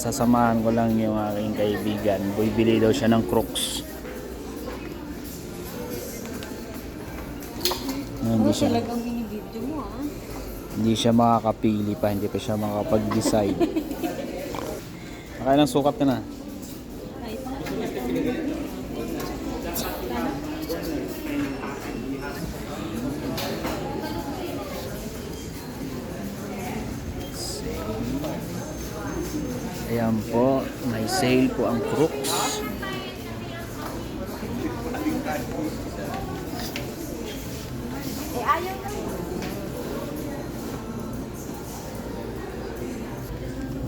Sasamahan ko lang yung aking kaibigan. Bibili daw siya ng Crocs. Hindi siya, Talagang binibidyo mo hindi siya makakapili pa, hindi pa siya makapag-decide. Nakailang sukat ka na? Ayan po, may sale po ang Crocs. Ayaw na.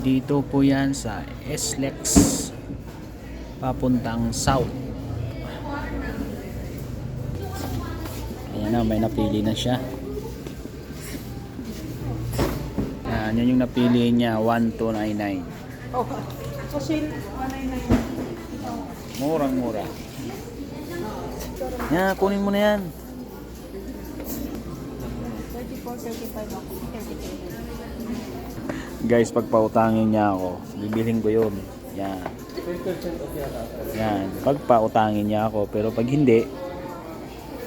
Dito po yan sa SLEX papuntang South. Ayan na, may napili na siya. Yan yung napili niya, 1299. Oh, kasi 199. Murang mura. Yan, kunin mo na yan. 34, 35 ako. 35. Guys, pag pautangin niya ako, bibilhin ko yun. Yan. Yan. Pag pautangin niya ako, pero pag hindi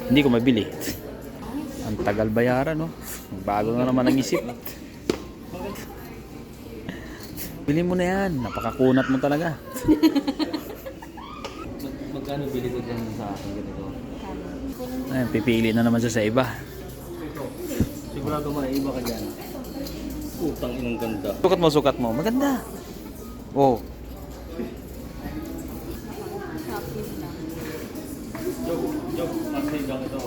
ko mabili. Ang tagal bayaran, no? Bago na naman ang isip. Bili mo na yan. Napakakunat mo talaga. Magkano bili ko dyan sa akin ganito? Ayan, pipili na naman siya sa iba. Sigurado maiiba ka dyan. Putang inang ganda. Sukat mo. Maganda. Oh. Joke, masay lang ito.